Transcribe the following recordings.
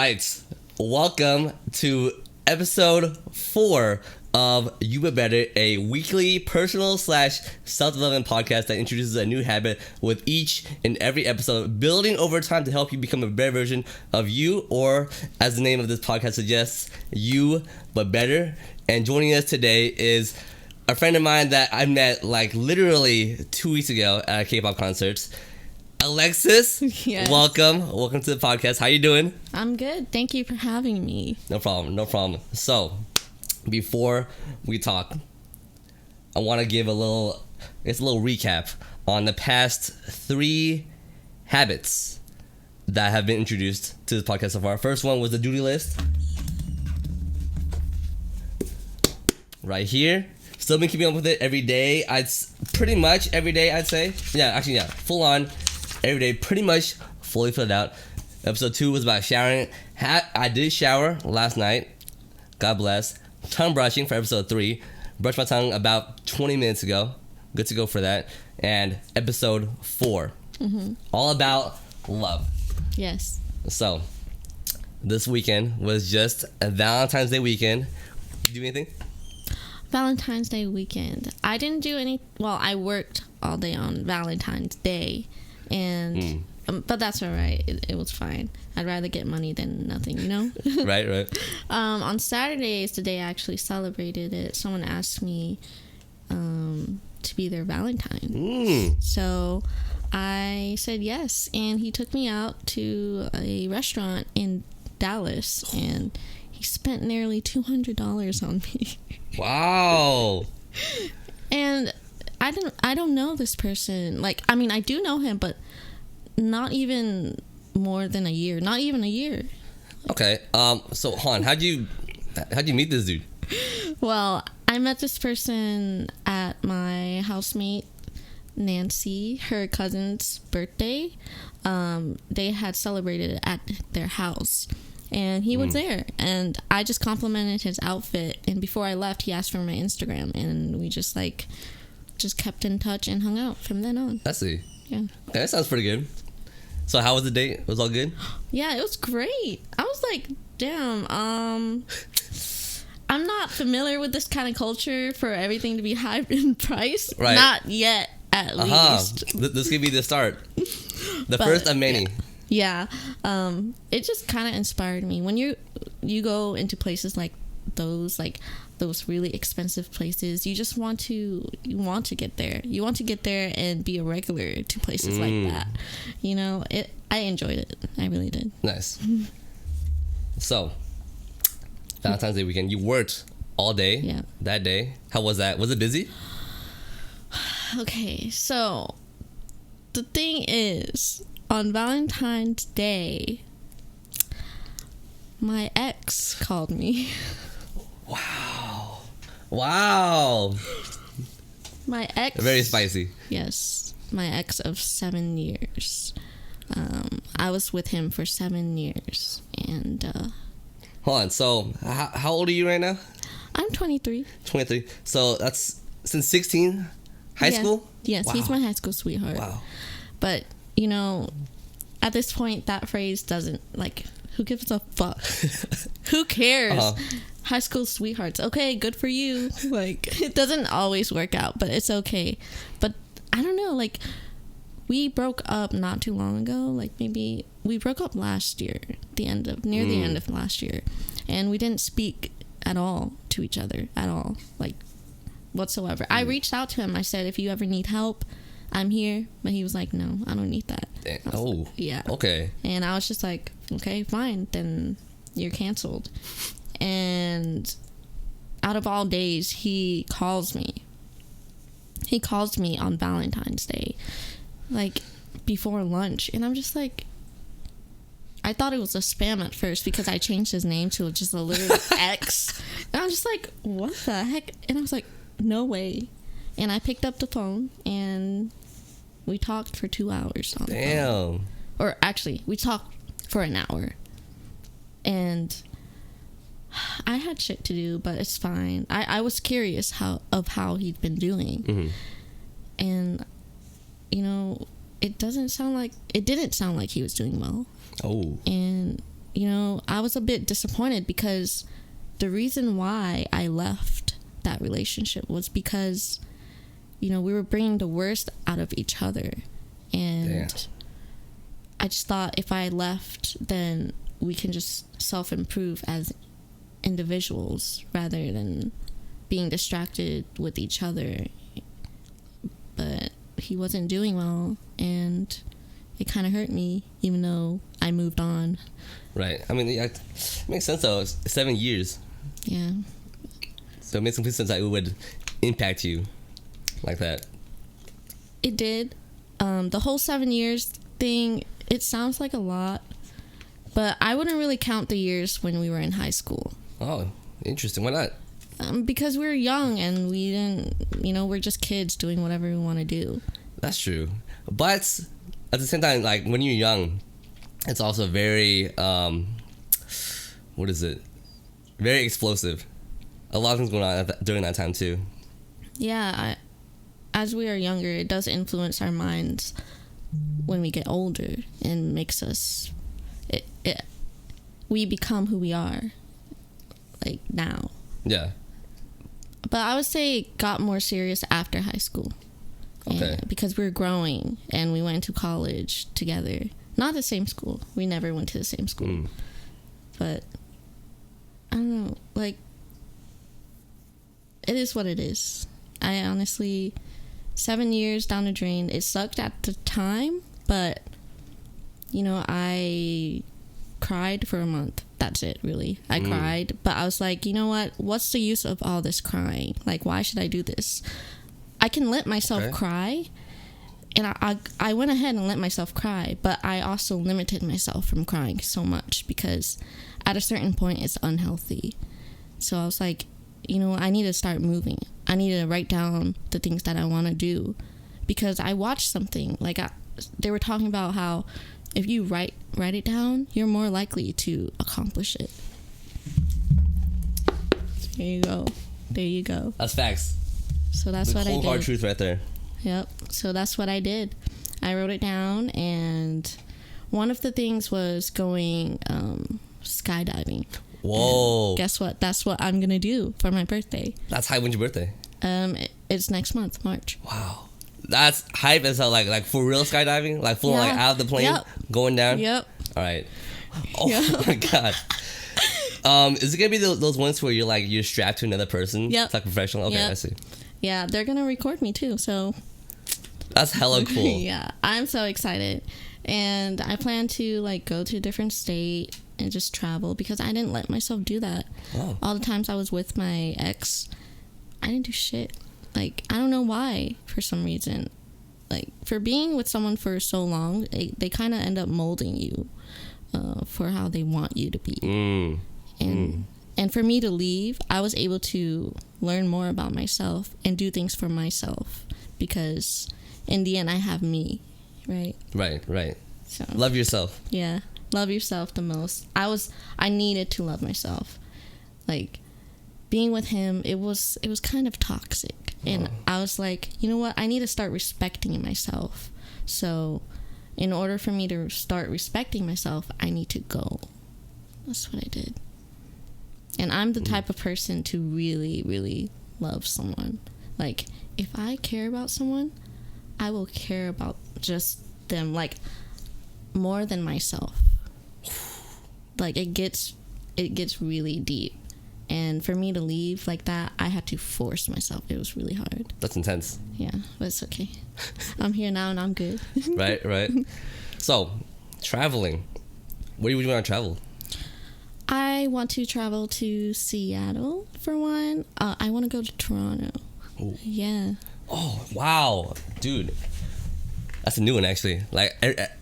right. Welcome to episode 4 of You But Better, a weekly personal / self-development podcast that introduces a new habit with each and every episode, building over time to help you become a better version of you, or as the name of this podcast suggests, You But Better. And joining us today is a friend of mine that I met like literally 2 weeks ago at a K-pop concert. Alexis, yes. Welcome to the podcast. How you doing? I'm good. Thank you for having me. No problem. So, before we talk, I want to give a little recap on the past 3 habits that have been introduced to this podcast so far. First one was the duty list. Right here. Still been keeping up with it every day. Pretty much every day, I'd say. Yeah, full on. Every day, pretty much fully filled out. Episode 2 was about showering. I did shower last night. God bless. Tongue brushing for episode 3. Brushed my tongue about 20 minutes ago. Good to go for that. And episode 4. All about love. Yes. So, this weekend was just a Valentine's Day weekend. Did you do anything? Valentine's Day weekend. I didn't do any. Well, I worked all day on Valentine's Day. And but that's all right. It was fine. I'd rather get money than nothing, you know? Right. On Saturday is the day I actually celebrated it. Someone asked me to be their Valentine. So I said yes. And he took me out to a restaurant in Dallas. And he spent nearly $200 on me. Wow. And I don't know this person. Like, I mean, I do know him, but not even more than a year. Not even a year. Okay. So Han, how'd you meet this dude? Well, I met this person at my housemate Nancy, her cousin's birthday. They had celebrated it at their house. And he was there, and I just complimented his outfit. And before I left, he asked for my Instagram, and we just kept in touch and hung out from then on. I see. Yeah. Okay, that sounds pretty good. So how was the date? It was all good? Yeah, it was great. I was like, damn, I'm not familiar with this kind of culture for everything to be high in price. Right. Not yet, at least. This could be the start. The first of many. Yeah. It just kind of inspired me. When you go into places like those really expensive places, you want to get there. You want to get there and be a regular to places like that. You know, I enjoyed it. I really did. Nice. So, Valentine's Day weekend, you worked all day that day. How was that? Was it busy? Okay, so the thing is, on Valentine's Day, my ex called me. Wow. My ex. Very spicy. Yes. My ex of 7 years. I was with him for 7 years. And, hold on. So, how old are you right now? I'm 23. 23. So, that's since 16? High school? Yes, wow. He's my high school sweetheart. Wow. But, you know, at this point, that phrase doesn't, who gives a fuck? Who cares? High school sweethearts. Okay, good for you. It doesn't always work out, but it's okay. But I don't know, we broke up not too long ago. Maybe we broke up last year, near the end of last year. And we didn't speak at all to each other at all, whatsoever. I reached out to him. I said, if you ever need help, I'm here. But he was like, no, I don't need that. Yeah. Okay. And I was just like, okay, fine. Then you're canceled. And out of all days, he calls me. He calls me on Valentine's Day, before lunch. And I'm just like, I thought it was a spam at first because I changed his name to just a little X. And I'm just like, what the heck? And I was like, no way. And I picked up the phone and we talked for 2 hours on the phone. Or actually, we talked for an hour. And I had shit to do, but it's fine. I was curious how he'd been doing. And, you know, it didn't sound like he was doing well. And I was a bit disappointed because the reason why I left that relationship was because, we were bringing the worst out of each other. And Damn. I just thought if I left, then we can just self-improve as individuals rather than being distracted with each other. But he wasn't doing well, and it kind of hurt me, even though I moved on. Right. I mean, it makes sense though. It's 7 years. Yeah. So it makes complete sense that it would impact you like that. It did. The whole 7 years thing, it sounds like a lot, but I wouldn't really count the years when we were in high school. Oh, interesting. Why not? Because we were young and we didn't, we're just kids doing whatever we want to do. That's true. But at the same time, like when you're young, it's also very, what is it? Very explosive. A lot of things going on during that time too. Yeah, as we are younger, it does influence our minds when we get older and makes us, we become who we are, like now. Yeah. But I would say it got more serious after high school. Okay. Because we were growing and we went to college together. Not the same school. We never went to the same school. But I don't know. Like, it is what it is. I honestly, 7 years down the drain, it sucked at the time, but, I cried for a month. That's it, really. I cried, but I was like, you know what? What's the use of all this crying? Like, why should I do this? I can let myself cry, and I went ahead and let myself cry, but I also limited myself from crying so much because at a certain point, it's unhealthy. So I was like, I need to start moving. I need to write down the things that I want to do, because I watched something, like they were talking about how if you write it down, you're more likely to accomplish it. There you go. That's facts. So that's what I did. Cold hard truth right there. Yep. So that's what I did. I wrote it down, and one of the things was going skydiving. Whoa. And guess what? That's what I'm gonna do for my birthday. That's hype. When's your birthday? It's next month, March. Wow. That's hype as hell. Like for real skydiving, like full like out of the plane, going down. Yep. All right. Oh my god. Is it gonna be those ones where you're strapped to another person? Yep. It's like professional. Okay, I see. Yeah, they're gonna record me too. So. That's hella cool. Yeah, I'm so excited, and I plan to go to a different state and just travel because I didn't let myself do that. Oh. All the times I was with my ex, I didn't do shit. I don't know why, for some reason. For being with someone for so long, they kind of end up molding you for how they want you to be. And for me to leave, I was able to learn more about myself and do things for myself because in the end, I have me, right? Right. So love yourself. Yeah, love yourself the most. I needed to love myself. Being with him, it was kind of toxic. And I was like, you know what? I need to start respecting myself. So in order for me to start respecting myself, I need to go. That's what I did. And I'm the type of person to really, really love someone. If I care about someone, I will care about just them, more than myself. It gets really deep. And for me to leave like that, I had to force myself. It was really hard. That's intense. Yeah, but it's okay. I'm here now and I'm good. Right. So, traveling. Where would you want to travel? I want to travel to Seattle for one. I want to go to Toronto. Ooh. Yeah. Oh, wow. Dude. That's a new one, actually.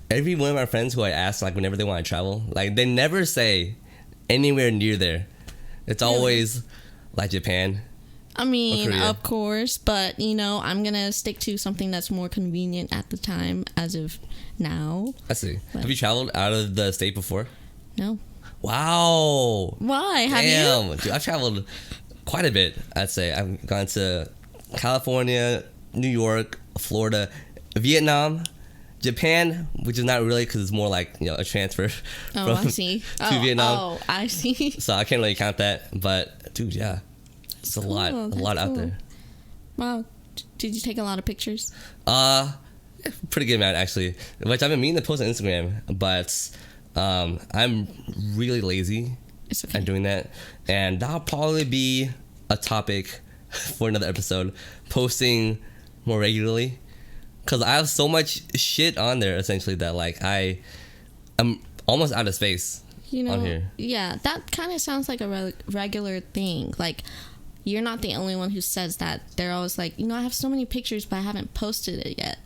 Every one of my friends who I ask, whenever they want to travel, they never say anywhere near there. It's always Japan. I mean, of course, but I'm gonna stick to something that's more convenient at the time as of now. I see. Have you traveled out of the state before? No. Wow. Why? Have you? Dude, I've traveled quite a bit, I'd say. I've gone to California, New York, Florida, Vietnam, Japan, which is not really because it's more like, you know, a transfer Oh, I see. to Vietnam. Oh, I see. So I can't really count that. But dude, yeah, it's a lot out there. Wow. Did you take a lot of pictures? Pretty good amount actually. Which I've been meaning to post on Instagram, but I'm really lazy at doing that, and that'll probably be a topic for another episode. Posting more regularly, because I have so much shit on there essentially that like I'm almost out of space. You know, on here. Yeah, that kind of sounds like a regular thing. Like, you're not the only one who says that. They're always like, you know, I have so many pictures, but I haven't posted it yet.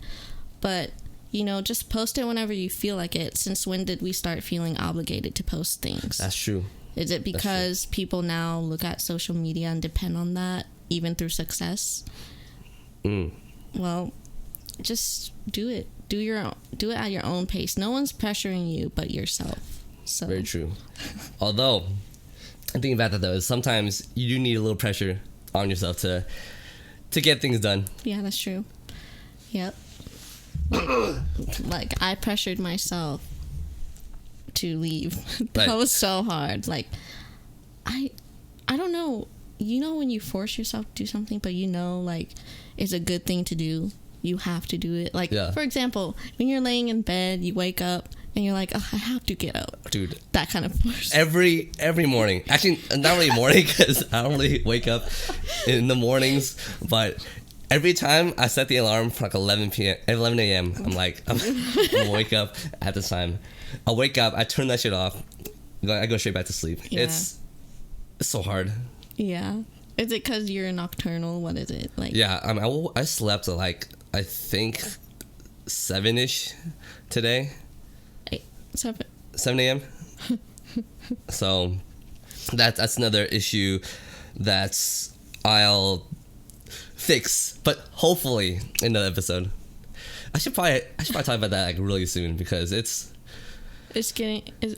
But, you know, just post it whenever you feel like it. Since when did we start feeling obligated to post things? That's true. Is it because people now look at social media and depend on that, even through success? Well, just do it. Do it at your own pace. No one's pressuring you but yourself. So. Very true. Although, I'm thinking about that though, is sometimes you do need a little pressure on yourself to get things done. Yeah, that's true. Yep. Like I pressured myself to leave. That was so hard. Like I don't know. You know when you force yourself to do something, but you know like it's a good thing to do. You have to do it. Like for example, when you're laying in bed, you wake up and you're like, oh, I have to get up. Dude. That kind of force. Every morning. Actually, not really morning because I don't really wake up in the mornings, but every time I set the alarm for like 11 a.m., I'm like, I'm gonna wake up at this time. I'll wake up, I turn that shit off, I go straight back to sleep. Yeah. It's so hard. Yeah. Is it because you're nocturnal? What is it? Like? Yeah, I slept at like, I think 7-ish today. 7 a.m. So that's another issue that I'll fix, but hopefully in another episode. I should probably talk about that like really soon because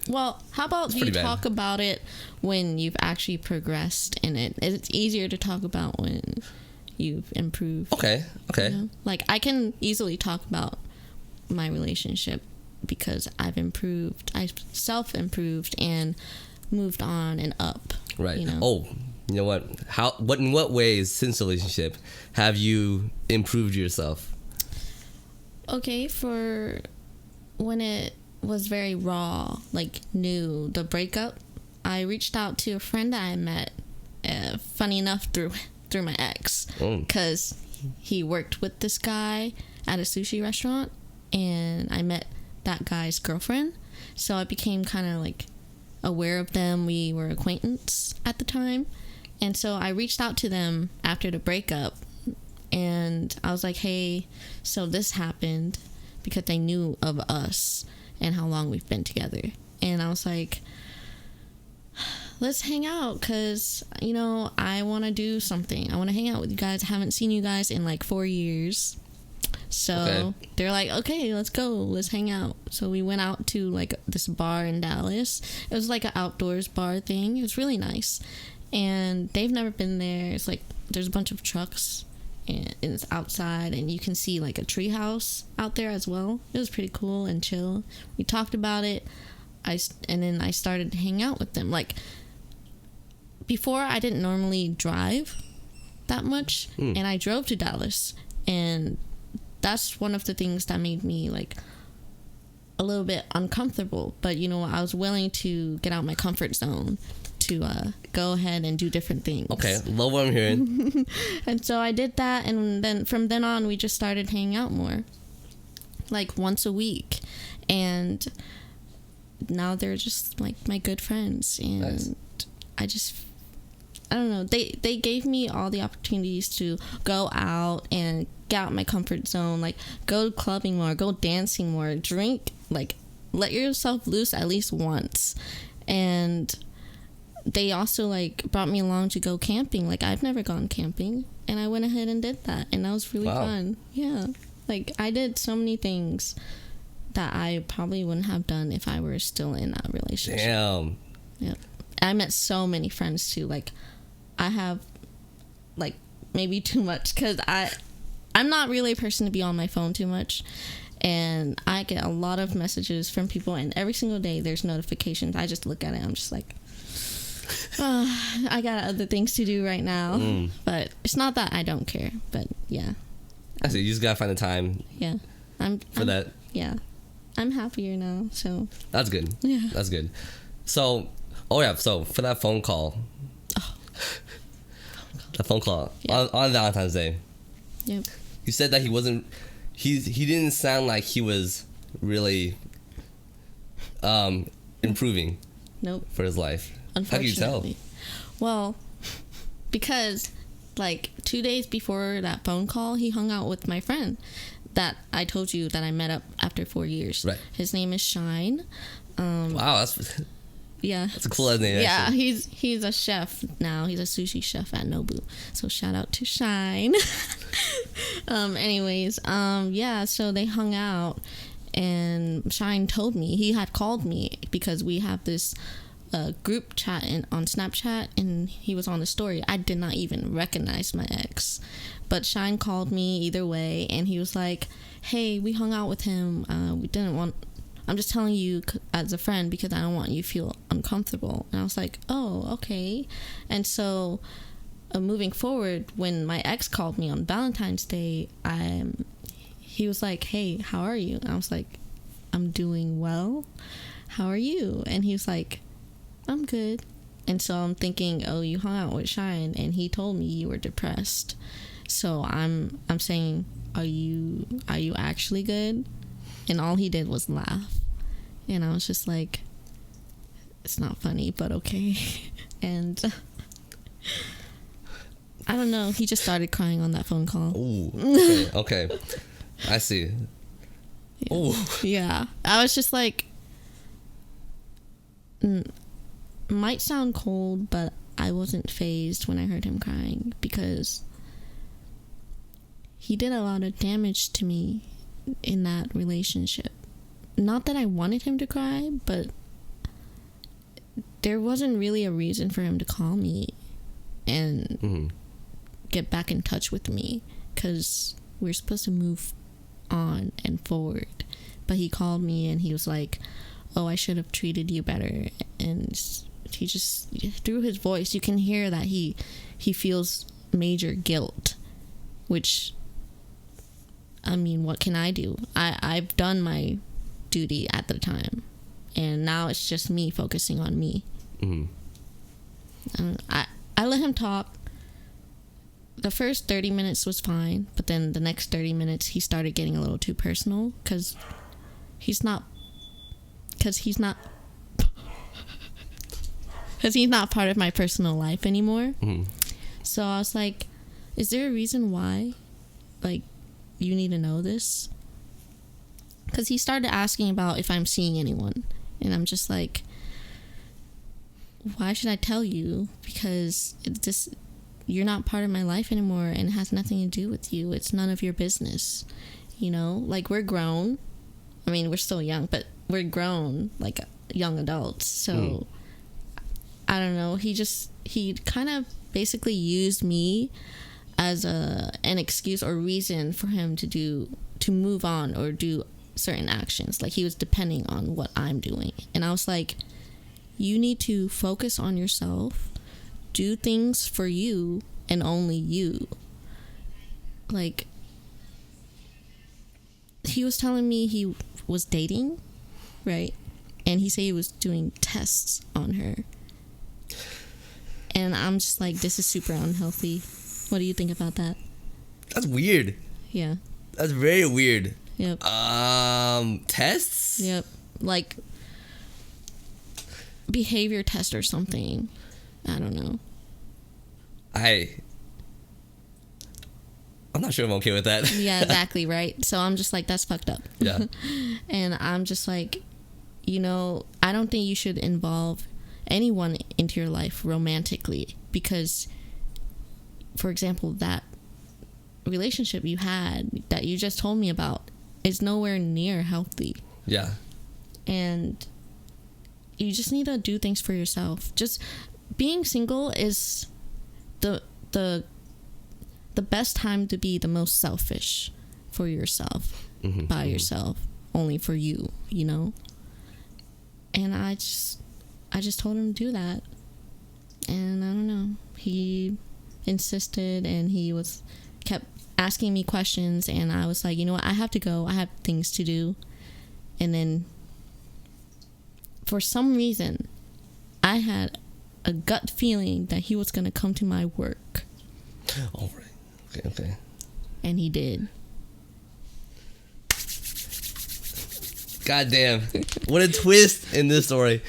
well, how about you talk about it when you've actually progressed in it? It's easier to talk about when you've improved. Okay. You know? Like I can easily talk about my relationship because I've improved. I've self-improved and moved on and up. Right. You know? Oh, you know what? In what ways since the relationship have you improved yourself? Okay, for when it was very raw, like new, the breakup, I reached out to a friend that I met, funny enough, through my ex, because he worked with this guy at a sushi restaurant, and I met that guy's girlfriend, so I became kind of like aware of them. We were acquaintances at the time, and so I reached out to them after the breakup, and I was like, hey, so this happened, because they knew of us and how long we've been together, and I was like, let's hang out, because, you know, I want to do something. I want to hang out with you guys. I haven't seen you guys in like 4 years. So they're like, okay, let's go. Let's hang out. So we went out to like this bar in Dallas. It was like an outdoors bar thing. It was really nice. And they've never been there. It's like there's a bunch of trucks and it's outside, and you can see like a tree house out there as well. It was pretty cool and chill. We talked about it. And then I started to hang out with them. Like before, I didn't normally drive that much, and I drove to Dallas, and that's one of the things that made me like a little bit uncomfortable. But you know, I was willing to get out my comfort zone to go ahead and do different things. Okay, love what I'm hearing. And so I did that, and then from then on we just started hanging out more, like once a week, and now they're just like my good friends. And nice. I don't know, they gave me all the opportunities to go out and get out my comfort zone, like go clubbing more, go dancing more, drink, like let yourself loose at least once. And they also like brought me along to go camping. Like I've never gone camping, and I went ahead and did that, and that was really fun. Yeah, like I did so many things that I probably wouldn't have done if I were still in that relationship. Damn. Yeah, I met so many friends too. Like I have like maybe too much, because I'm not really a person to be on my phone too much, And I get a lot of messages from people, and every single day there's notifications. I just look at it. I'm just like, I got other things to do right now. But it's not that I don't care. But yeah. I see. You just gotta find the time. Yeah. I'm that. Yeah. I'm happier now. So. That's good. Yeah. That's good. So, so for that phone call. That phone call on Valentine's Day. Yep. You said that he wasn't. He didn't sound like he was really improving. Nope. For his life. Unfortunately. How do you tell? Well, because like 2 days before that phone call, he hung out with my friend that I told you that I met up after 4 years. Right. His name is Shine. Wow, that's yeah. That's a cool ass name. Yeah, actually. he's a chef now. He's a sushi chef at Nobu. So shout out to Shine. Yeah, so they hung out, and Shine told me he had called me because we have this group chat on Snapchat, and he was on the story. I did not even recognize my ex, but Shine called me either way, and he was like, "Hey, we hung out with him. I'm just telling you as a friend because I don't want you to feel uncomfortable." And I was like, "Oh, okay." And so moving forward, when my ex called me on Valentine's Day, he was like, "Hey, how are you?" And I was like, "I'm doing well. How are you?" And he was like, "I'm good." And so I'm thinking, "Oh, you hung out with Shine and he told me you were depressed." So I'm saying, are you actually good?" And all he did was laugh. And I was just like, it's not funny, but okay. And I don't know. He just started crying on that phone call. Ooh, okay. I see. Yeah. Ooh. Yeah. I was just like, might sound cold, but I wasn't fazed when I heard him crying because he did a lot of damage to me in that relationship. Not that I wanted him to cry, but there wasn't really a reason for him to call me and get back in touch with me because we're supposed to move on and forward. But he called me and he was like, "Oh, I should have treated you better." And he just, through his voice, you can hear that he feels major guilt, which, I mean, what can I do? I've done my duty at the time, and now it's just me focusing on me. I let him talk. The first 30 minutes was fine, but then the next 30 minutes he started getting a little too personal because he's not part of my personal life anymore. So I was like, is there a reason why, like, you need to know this? Because he started asking about if I'm seeing anyone, and I'm just like, why should I tell you? Because you're not part of my life anymore, and it has nothing to do with you. It's none of your business, you know? Like, we're grown. I mean, we're still young, but we're grown, like young adults. So I don't know. He kind of basically used me as an excuse or reason for him to move on or do certain actions. Like, he was depending on what I'm doing, and I was like, you need to focus on yourself, do things for you and only you. Like, he was telling me he was dating, right? And he said he was doing tests on her, and I'm just like, this is super unhealthy. What do you think about that? That's weird. Yeah. That's very weird. Yep. Tests? Yep. Like, behavior test or something. I don't know. I'm not sure I'm okay with that. Yeah, exactly, right? So I'm just like, that's fucked up. Yeah. And I'm just like, you know, I don't think you should involve anyone into your life romantically because, for example, that relationship you had that you just told me about is nowhere near healthy. Yeah. And you just need to do things for yourself. Just being single is the best time to be the most selfish for yourself, by yourself, only for you, you know? And I just told him to do that. And I don't know. He insisted, and he kept asking me questions, and I was like, you know what, I have to go. I have things to do. And then for some reason, I had a gut feeling that he was going to come to my work. All right. Okay. And he did. God damn. What a twist in this story.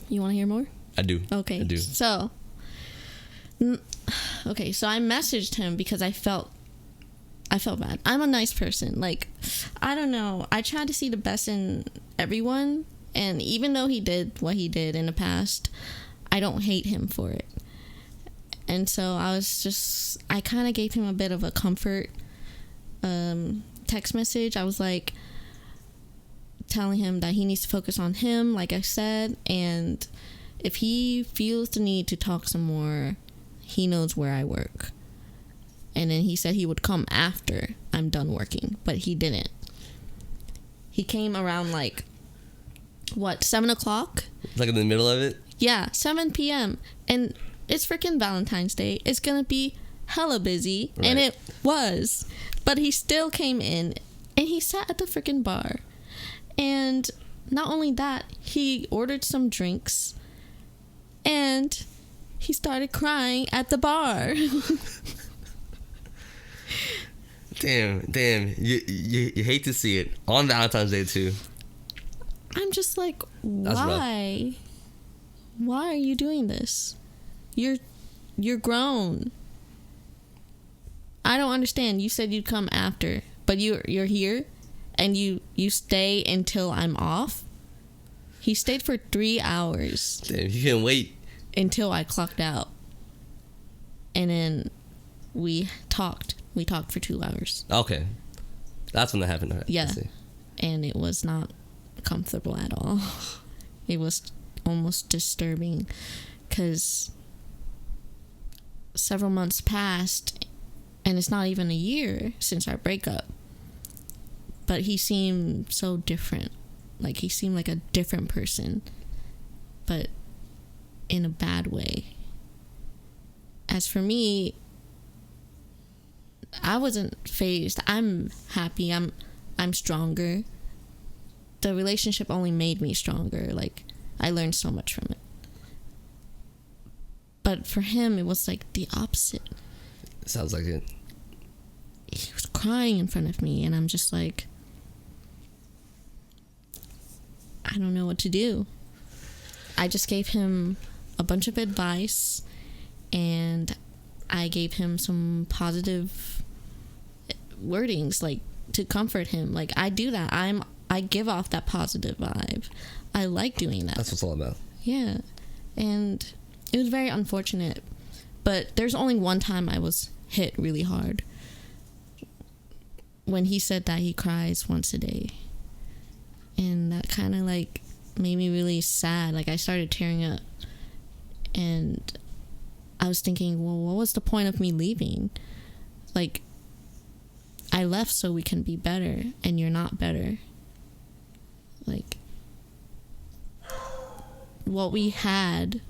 You want to hear more? I do. Okay. I do. So I messaged him because I felt bad. I'm a nice person. Like, I don't know. I try to see the best in everyone. And even though he did what he did in the past, I don't hate him for it. And so I kind of gave him a bit of a comfort text message. I was like, telling him that he needs to focus on him, like I said. And if he feels the need to talk some more, he knows where I work. And then he said he would come after I'm done working, but he didn't. He came around 7 o'clock? Like in the middle of it? Yeah, 7 p.m. And it's freaking Valentine's Day. It's gonna be hella busy. Right. And it was. But he still came in, and he sat at the freaking bar. And not only that, he ordered some drinks, and he started crying at the bar. Damn. You hate to see it. On Valentine's Day, too. I'm just like, why? Why are you doing this? You're grown. I don't understand. You said you'd come after, but you're here, and you stay until I'm off. He stayed for 3 hours. Damn, you can't wait. Until I clocked out. And then we talked. We talked for 2 hours. Okay. That's when that happened. Right. Yeah. And it was not comfortable at all. It was almost disturbing, because several months passed, and it's not even a year since our breakup. But he seemed so different. Like, he seemed like a different person, but in a bad way. As for me, I wasn't fazed. I'm happy. I'm stronger. The relationship only made me stronger. Like, I learned so much from it. But for him, it was like the opposite. Sounds like it. He was crying in front of me, and I'm just like, I don't know what to do. I just gave him a bunch of advice, and I gave him some positive wordings, like, to comfort him. Like, I do that. I give off that positive vibe. I like doing that. That's what it's all about. Yeah. And it was very unfortunate. But there's only one time I was hit really hard. When he said that he cries once a day. And that kind of, like, made me really sad. Like, I started tearing up. And I was thinking, well, what was the point of me leaving? Like, I left so we can be better, and you're not better. Like, what we had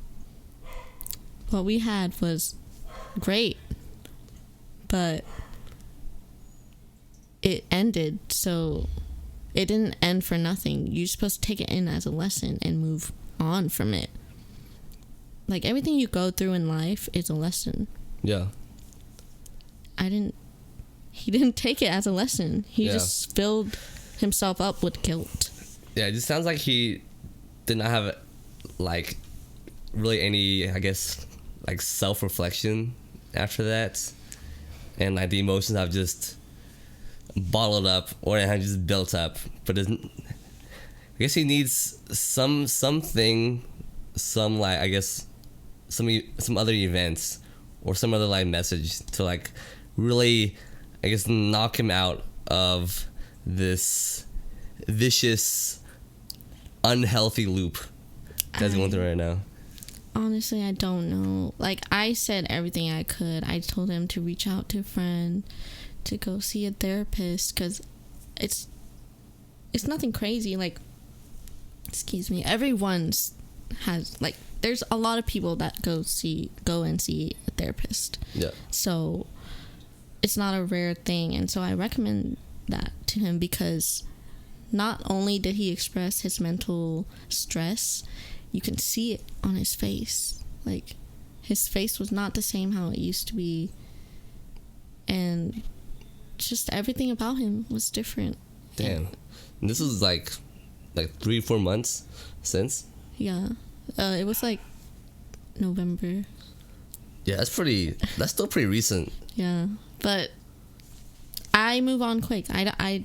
was great, but it ended, so it didn't end for nothing. You're supposed to take it in as a lesson and move on from it. Like, everything you go through in life is a lesson. Yeah. He didn't take it as a lesson. He just filled himself up with guilt. Yeah, it just sounds like he did not have, like, really any, I guess, like, self-reflection after that. And, like, the emotions have just bottled up, or it have just built up. But I guess he needs something, like, I guess, some other events or some other, like, message to, like, really, I guess, knock him out of this vicious, unhealthy loop that's going through right now. Honestly, I don't know. Like, I said everything I could. I told him to reach out to a friend, to go see a therapist, because it's nothing crazy. Like, excuse me, everyone's has, like, there's a lot of people that go and see a therapist. Yeah. So it's not a rare thing, and so I recommend that to him, because not only did he express his mental stress, you can see it on his face. Like, his face was not the same how it used to be, and just everything about him was different. Damn. And this was like 3-4 months since. Yeah. It was like November. Yeah, that's still pretty recent. Yeah. But I move on quick. I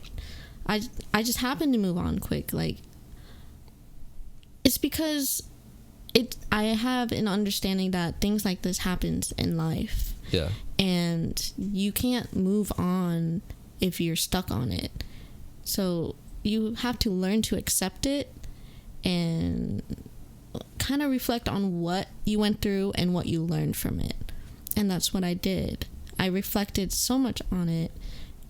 just happen to move on quick. Like, it's because I have an understanding that things like this happens in life. Yeah. And you can't move on if you're stuck on it. So you have to learn to accept it and kind of reflect on what you went through and what you learned from it. And that's what I did. I reflected so much on it,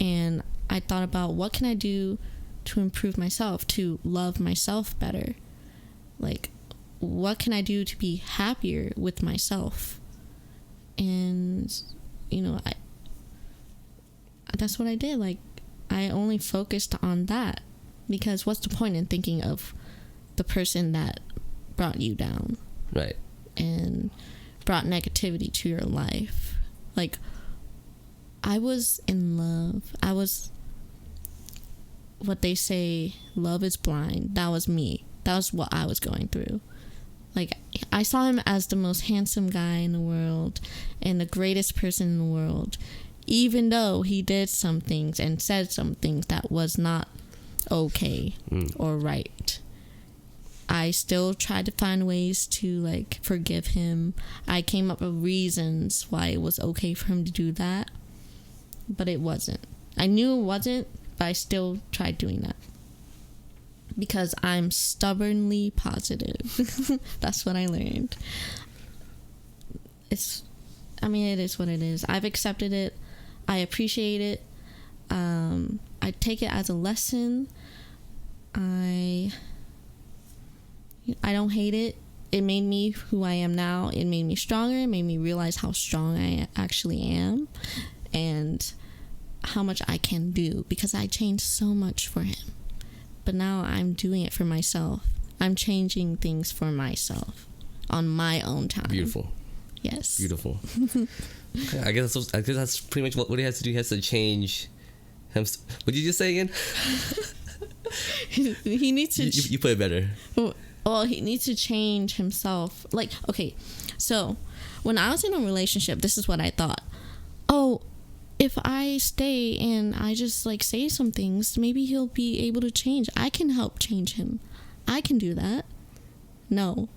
and I thought about, what can I do to improve myself, to love myself better? Like, what can I do to be happier with myself? And, you know, that's what I did. Like, I only focused on that, because what's the point in thinking of the person that brought you down? Right. And brought negativity to your life. Like, I was in love. I was, what they say, love is blind. That was me. That was what I was going through. Like, I saw him as the most handsome guy in the world and the greatest person in the world, even though he did some things and said some things that was not okay or right. I still tried to find ways to, like, forgive him. I came up with reasons why it was okay for him to do that, but it wasn't. I knew it wasn't, but I still tried doing that, because I'm stubbornly positive. That's what I learned. It is what it is. I've accepted it. I appreciate it. I take it as a lesson. I don't hate it. It made me who I am now. It made me stronger. It made me realize how strong I actually am and how much I can do, because I changed so much for him. But now I'm doing it for myself. I'm changing things for myself on my own time. Beautiful. Yes. Beautiful. Okay, I guess that's pretty much what he has to do. He has to change him. What did you just say again? He needs to... You put it better. Well, he needs to change himself. Like, okay, so when I was in a relationship, this is what I thought. Oh, if I stay and I just, like, say some things, maybe he'll be able to change. I can help change him. I can do that. No,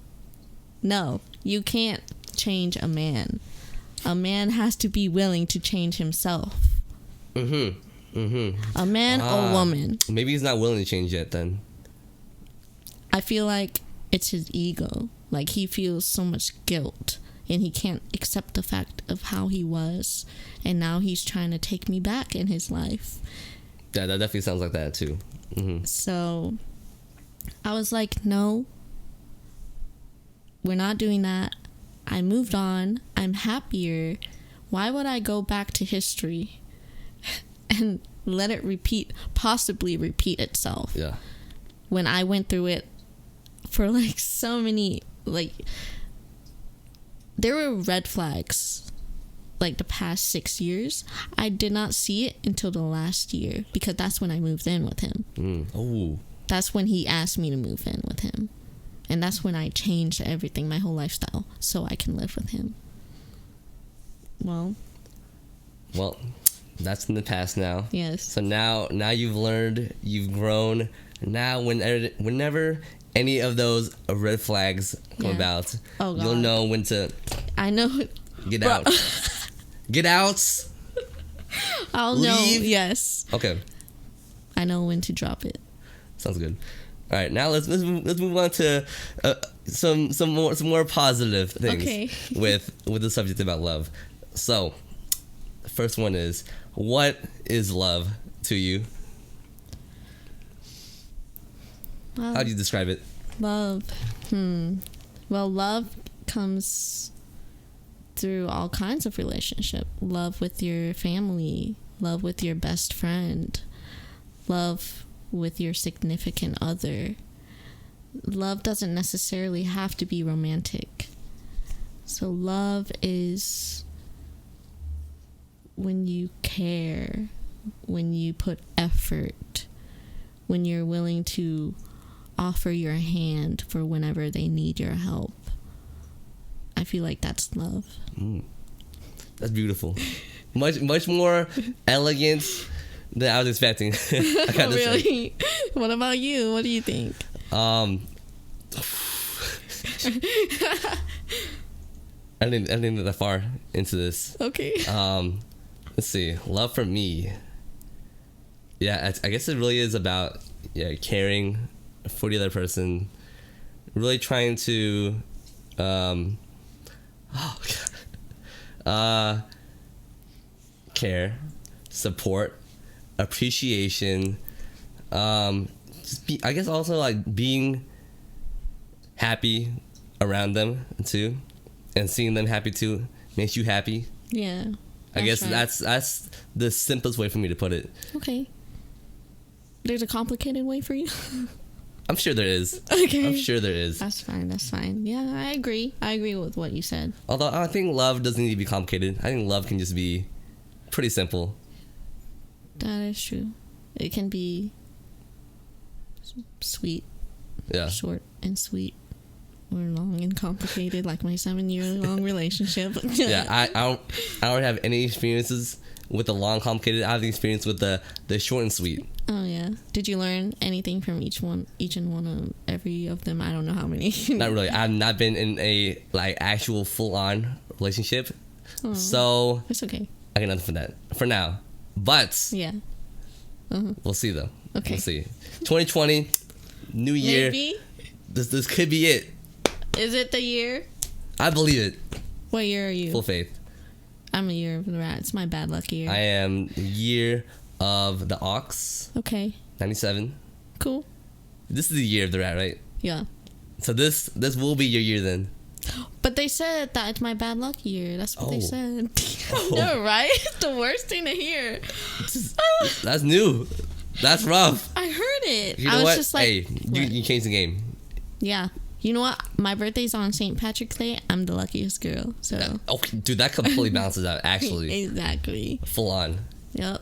you can't change a man. A man has to be willing to change himself. A man or woman. Maybe he's not willing to change yet then. I feel like it's his ego. Like, he feels so much guilt and he can't accept the fact of how he was, and now he's trying to take me back in his life. Yeah, that definitely sounds like that too. So I was like, no, we're not doing that. I moved on. I'm happier. Why would I go back to history and let it possibly repeat itself? Yeah. When I went through it for, like, so many, like, there were red flags, like, the past 6 years. I did not see it until the last year, because that's when I moved in with him. Oh. That's when he asked me to move in with him. And that's when I changed everything, my whole lifestyle, so I can live with him. Well, that's in the past now. Yes. So now you've learned, you've grown. Now whenever any of those red flags come about, you'll know when to... I know. Get out. Get out. I'll Leave. know. Yes. Okay. I know when to drop it. Sounds good. All right, now let's move on to some more positive things with the subject about love. So, the first one is, what is love to you? How do you describe it? Love. Well, love comes through all kinds of relationship. Love with your family, love with your best friend, love with your significant other. Love doesn't necessarily have to be romantic. So love is when you care, when you put effort, when you're willing to offer your hand for whenever they need your help. I feel like that's love. That's beautiful. Much more elegant than I was expecting. I gotta really? say. What about you? What do you think? I didn't get that far into this. Okay. Let's see. Love for me. Yeah, I guess it really is about caring for the other person. Really trying to care, support, appreciation. I guess also like being happy around them too, and seeing them happy too makes you happy. Yeah. I guess right. that's the simplest way for me to put it. Okay. There's a complicated way for you? I'm sure there is. Okay. I'm sure there is. That's fine. Yeah, I agree. I agree with what you said. Although I think love doesn't need to be complicated. I think love can just be pretty simple. That is true. It can be sweet. Yeah. Short and sweet. Or long and complicated, like my 7-year-long relationship. Yeah, I don't have any experiences with the long, complicated. I have the experience with the short and sweet. Oh yeah. Did you learn anything from each and one of every of them? I don't know how many. Not really. I've not been in a like actual full-on relationship, so it's okay. I got nothing for that for now. But Yeah. we'll see though. Okay. We'll see. 2020, new year. Maybe. This could be it. Is it the year? I believe it. What year are you? Full faith. I'm a year of the rat. It's my bad luck year. I am year of the ox. Okay. 97. Cool. This is the year of the rat, right? Yeah. So this will be your year then. But they said that it's my bad luck year. That's what they said. Oh. No, right? It's the worst thing to hear. That's new. That's rough. I heard it. You know I was what? just like, hey, you changed the game. Yeah. You know what? My birthday's on St. Patrick's Day. I'm the luckiest girl. So. Okay, dude, that completely balances out. Actually, Exactly. full on. Yep.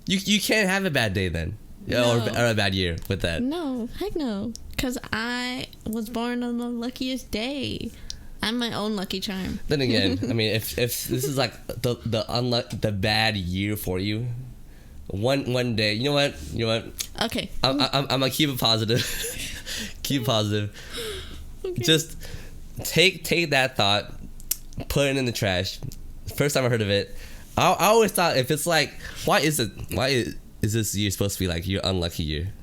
You can't have a bad day then, No. or a bad year with that. No, heck no. Because I was born on the luckiest day. I'm my own lucky charm. Then again, I mean, if this is like the bad year for you, one day, you know what? Okay. I'm gonna keep it positive. Keep it positive. Okay. Just take that thought, put it in the trash. First time I heard of it, I always thought if it's like, why is this year supposed to be like your unlucky year?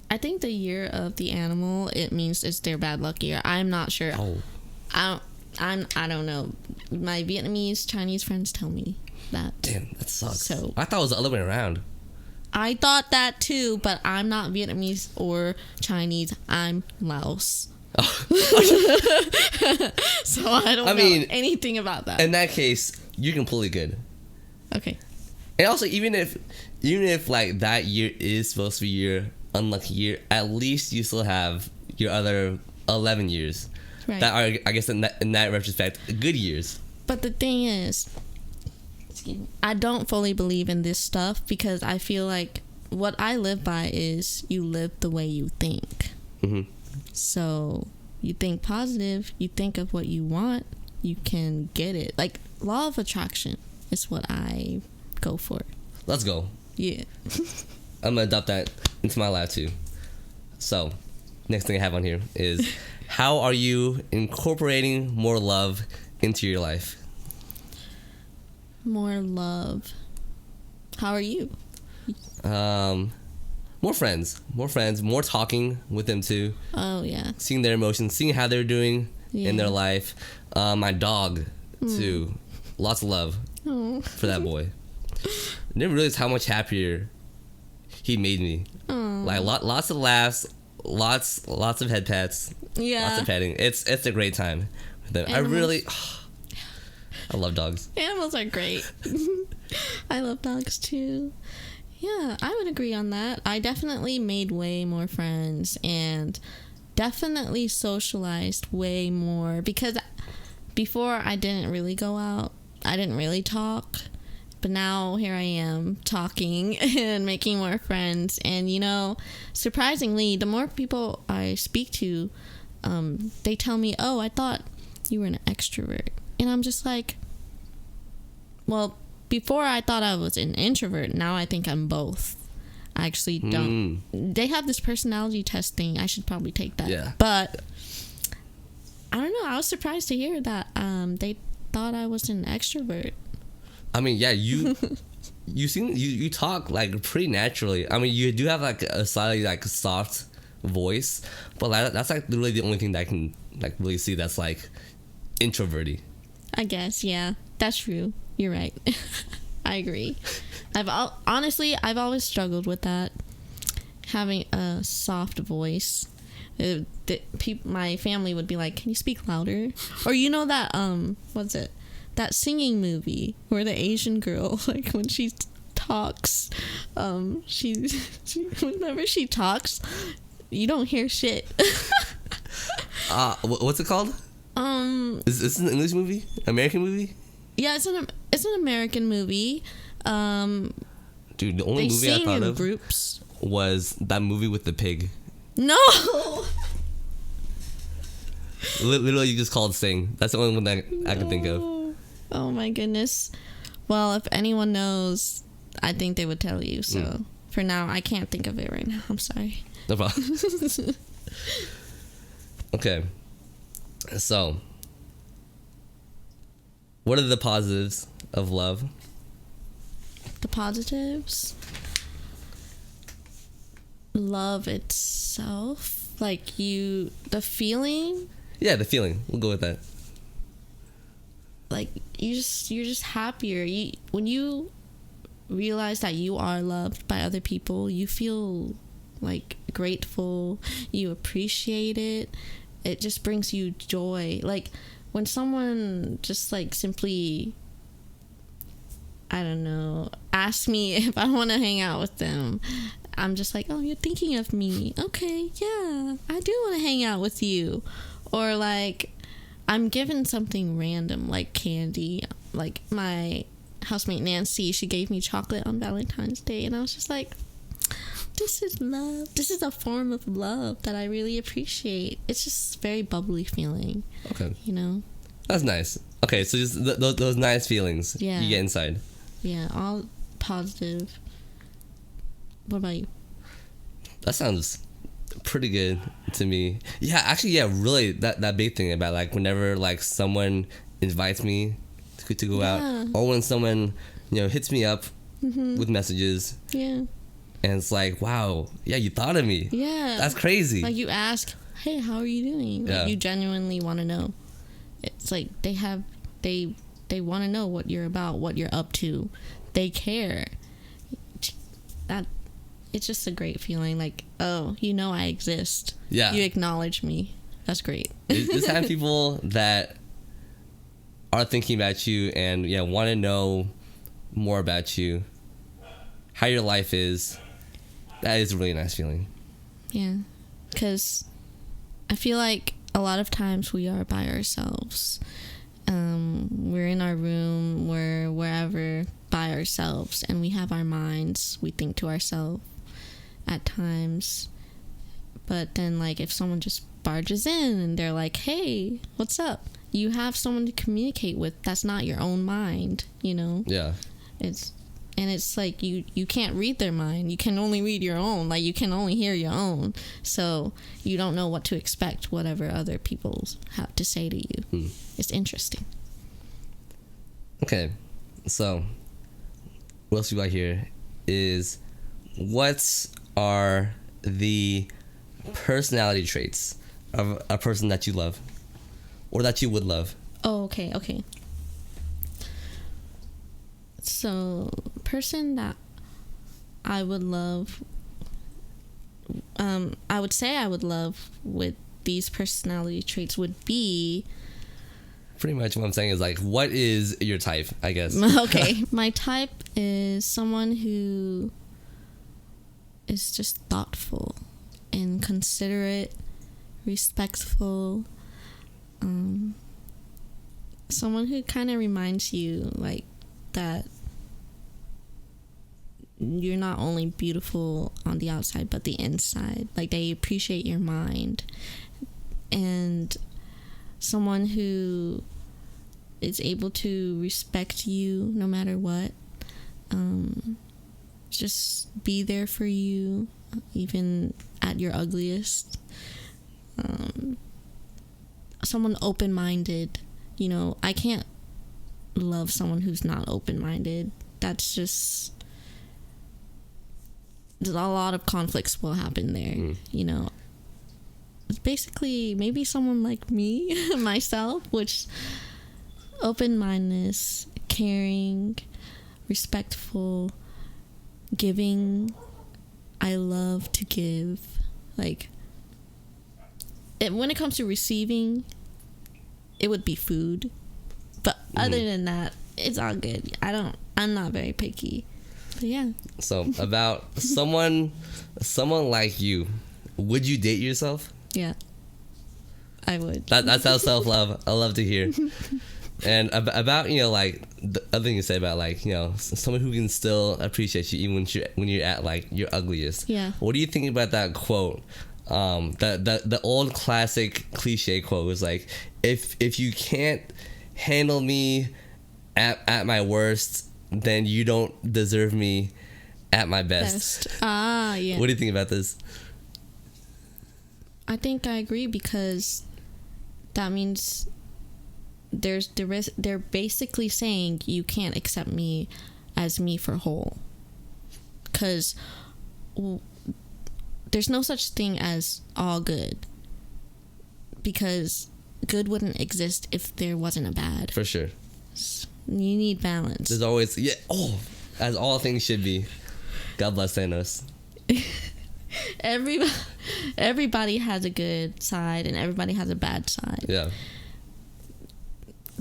I think the year of the animal, it means it's their bad luck year. I'm not sure. Oh. I don't know. My Vietnamese, Chinese friends tell me that. Damn, that sucks. So I thought it was the other way around. I thought that too, but I'm not Vietnamese or Chinese. I'm Laos. Oh. So I don't know anything about that. In that case, you're completely good. Okay. And also, even if like that year is supposed to be your unlucky year, at least you still have your other 11 years Right. that are, I guess, in that retrospect, good years. But the thing is, I don't fully believe in this stuff because I feel like what I live by is you live the way you think. Mm-hmm. So you think positive, you think of what you want, you can get it. Like law of attraction is what I go for. Let's go. Yeah. I'm gonna adopt that into my life too. So, next thing I have on here is, how are you incorporating more love into your life? More love. How are you? More friends, more talking with them too. Oh yeah. Seeing their emotions, seeing how they're doing in their life. My dog too. Lots of love Oh. for that boy. didn't realize how much happier he made me. Like lots of laughs, lots of head pats, lots of petting. It's a great time with them. I love dogs. Animals are great. I love dogs too. Yeah, I would agree on that. I definitely made way more friends and definitely socialized way more, because before I didn't really go out. I didn't really talk. But now here I am talking and making more friends. And, you know, surprisingly, the more people I speak to, they tell me, oh, I thought you were an extrovert. And I'm just like, well, before I thought I was an introvert. Now I think I'm both. I actually don't. They have this personality test thing. I should probably take that. Yeah. But I don't know. I was surprised to hear that they thought I was an extrovert. I mean, yeah, you talk like pretty naturally. I mean, you do have like a slightly like soft voice, but like, that's like literally the only thing that I can like really see that's like introverty. I guess, yeah, that's true. You're right. I agree. Honestly, I've always struggled with that, having a soft voice. My family would be like, "Can you speak louder?" Or you know that what's it? That singing movie where the Asian girl, like when she talks, she whenever she talks, you don't hear shit. What's it called? Is this an English movie? American movie? Yeah, it's an American movie. Dude, the only movie I thought of groups was that movie with the pig. No. Literally, you just called Sing. That's the only one that I can think of. Oh my goodness. Well, if anyone knows, I think they would tell you. So for now, I can't think of it right now. I'm sorry. No problem. Okay. So, what are the positives of love? The positives? Love itself. Like the feeling? Yeah, the feeling. We'll go with that. Like you're just happier. When you realize that you are loved by other people, you feel like grateful. You appreciate it. It just brings you joy. Like when someone just like simply, I don't know, asks me if I want to hang out with them, I'm just like, oh, you're thinking of me. Okay, yeah, I do want to hang out with you. Or like I'm given something random like candy. Like my housemate Nancy, she gave me chocolate on Valentine's Day, and I was just like, this is love. This is a form of love that I really appreciate. It's just very bubbly feeling. Okay. You know? That's nice. Okay, so just those nice feelings you get inside. Yeah, all positive. What about you? That sounds pretty good to me. Yeah, actually, yeah, really, that big thing about like whenever like someone invites me to go out, or when someone, you know, hits me up with messages. Yeah. And it's like, wow, yeah, you thought of me. Yeah. That's crazy. Like you ask, hey, how are you doing? Like you genuinely want to know. It's like they want to know what you're about, what you're up to. They care. It's just a great feeling. Like, oh, you know I exist. Yeah. You acknowledge me. That's great. Just having people that are thinking about you and want to know more about you, how your life is. That is a really nice feeling. Yeah. Because I feel like a lot of times we are by ourselves. We're in our room, we're wherever by ourselves, and we have our minds. We think to ourselves at times. But then, like, if someone just barges in and they're like, hey, what's up? You have someone to communicate with. That's not your own mind, you know? Yeah. It's like you can't read their mind. You can only read your own. Like, you can only hear your own. So you don't know what to expect, whatever other people have to say to you. It's interesting. Okay. So what else we got here is, what are the personality traits of a person that you love or that you would love? Oh, okay. So person that I would love, I would say I would love with these personality traits would be... Pretty much what I'm saying is, like, what is your type, I guess? Okay. My type is someone who is just thoughtful and considerate, respectful, someone who kind of reminds you, like, that you're not only beautiful on the outside but the inside. Like, they appreciate your mind. And someone who is able to respect you no matter what, just be there for you even at your ugliest. Someone open-minded. You know, I can't love someone who's not open-minded. That's just... a lot of conflicts will happen there. You know, it's basically maybe someone like me, myself, which open-mindedness, caring, respectful, giving. I love to give. Like, when it comes to receiving, it would be food. But other than that, it's all good. I'm not very picky. But yeah. So about someone like you, would you date yourself? Yeah, I would. That's how self-love. I love to hear. And about, you know, like the other thing you say about, like, you know, someone who can still appreciate you even when you're at, like, your ugliest. Yeah. What do you think about that quote? The old classic cliche quote was like, if you can't handle me at my worst, then you don't deserve me at my best. Yeah. What do you think about this? I think I agree, because that means they're basically saying you can't accept me as me for whole, because there's no such thing as all good, because good wouldn't exist if there wasn't a bad. For sure. You need balance. There's always, as all things should be. God bless Thanos. Everybody has a good side and everybody has a bad side. Yeah.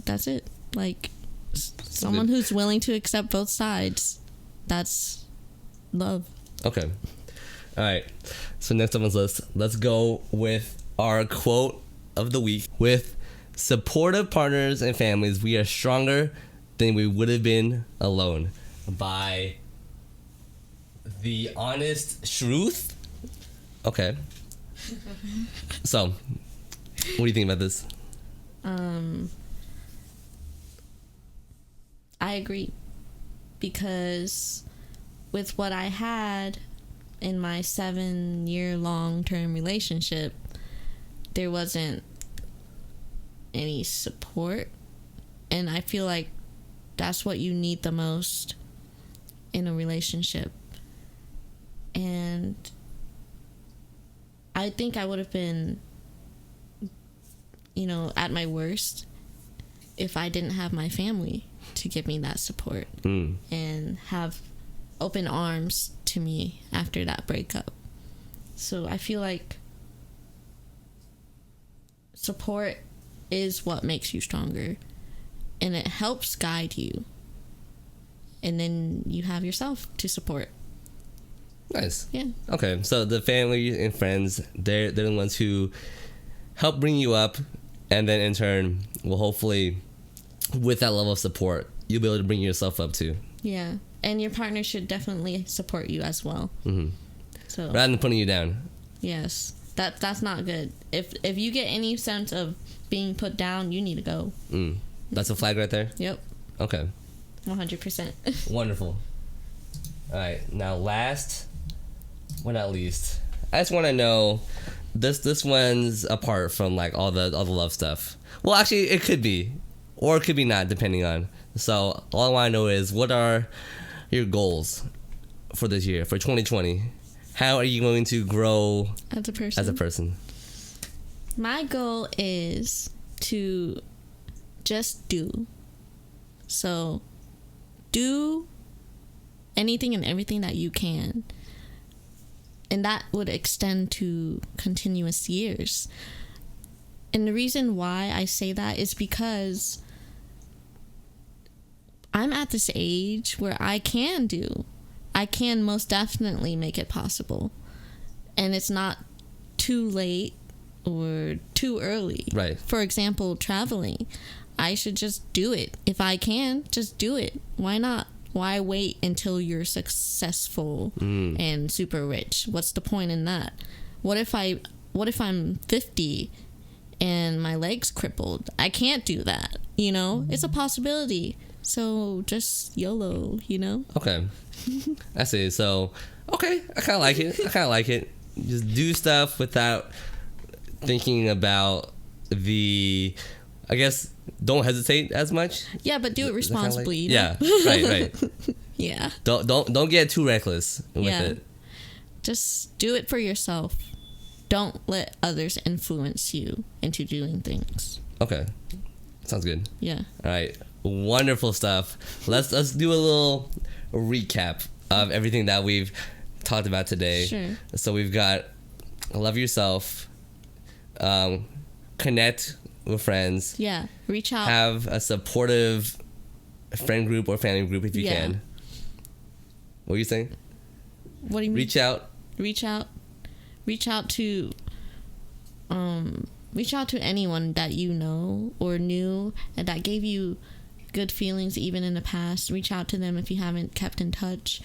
That's it. Like, someone who's willing to accept both sides, that's love. Okay. All right. So next up on the list, let's go with our quote of the week. With supportive partners and families, we are stronger than we would have been alone. By The Honest Truth. Okay. So, what do you think about this? I agree, because with what I had in my 7-year long-term relationship, there wasn't any support, and I feel like that's what you need the most in a relationship. And I think I would have been, you know, at my worst if I didn't have my family to give me that support and have open arms to me after that breakup. So I feel like support is what makes you stronger, and it helps guide you, and then you have yourself to support. Nice. Yeah. Okay, so the family and friends, they're the ones who help bring you up, and then in turn will hopefully, with that level of support, you'll be able to bring yourself up too. Yeah, and your partner should definitely support you as well. So rather than putting you down. Yes, that's not good. If you get any sense of being put down, you need to go. That's a flag right there? Yep. Okay. 100%. Wonderful. All right, now last but not least, I just want to know, this one's apart from, like, all the love stuff. Well, actually, it could be, or it could be not, depending on. So all I want to know is, what are your goals for this year, for 2020? How are you going to grow as a person? My goal is to just do. So do anything and everything that you can. And that would extend to continuous years. And the reason why I say that is because I'm at this age where I can most definitely make it possible. And it's not too late or too early. Right. For example, traveling. I should just do it. If I can, just do it. Why not? Why wait until you're successful and super rich? What's the point in that? What if I'm 50 and my leg's crippled? I can't do that, you know? It's a possibility. So just YOLO, you know? Okay. I see. So, okay. I kind of like it. Just do stuff without thinking about I guess, don't hesitate as much. Yeah, but do it responsibly. You know? Yeah, right. Yeah. Don't get too reckless with it. Just do it for yourself. Don't let others influence you into doing things. Okay. Sounds good. Yeah. All right. Wonderful stuff. Let's do a little recap of everything that we've talked about today. Sure. So we've got love yourself, connect with friends. Yeah. Reach out. Have a supportive friend group or family group if you can. What are you saying? What do you mean? Reach out. Reach out to anyone that you know or knew and that gave you good feelings even in the past. Reach out to them if you haven't kept in touch.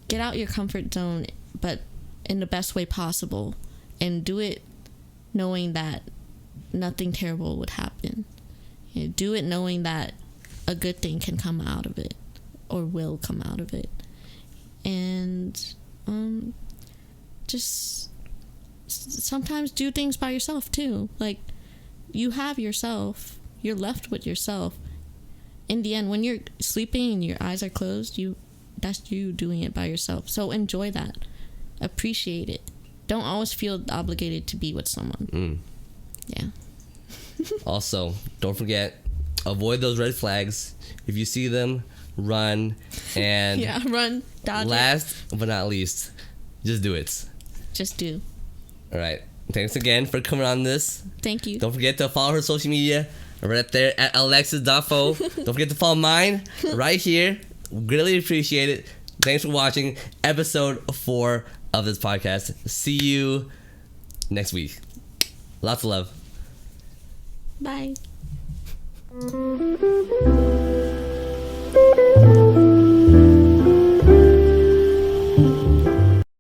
Get out your comfort zone, but in the best way possible, and do it knowing that nothing terrible would happen. You know, do it knowing that a good thing can come out of it or will come out of it. And just sometimes do things by yourself too. Like, you have yourself, you're left with yourself. In the end, when you're sleeping and your eyes are closed, that's you doing it by yourself. So enjoy that. Appreciate it. Don't always feel obligated to be with someone. Yeah. Also, don't forget, avoid those red flags. If you see them, run. And run. Dodge last but not least, just do it. Just do. All right. Thanks again for coming on this. Thank you. Don't forget to follow her social media right up there at Alexis.Pho. Don't forget to follow mine right here. Greatly appreciate it. Thanks for watching episode 4 of this podcast. See you next week. Lots of love. Bye.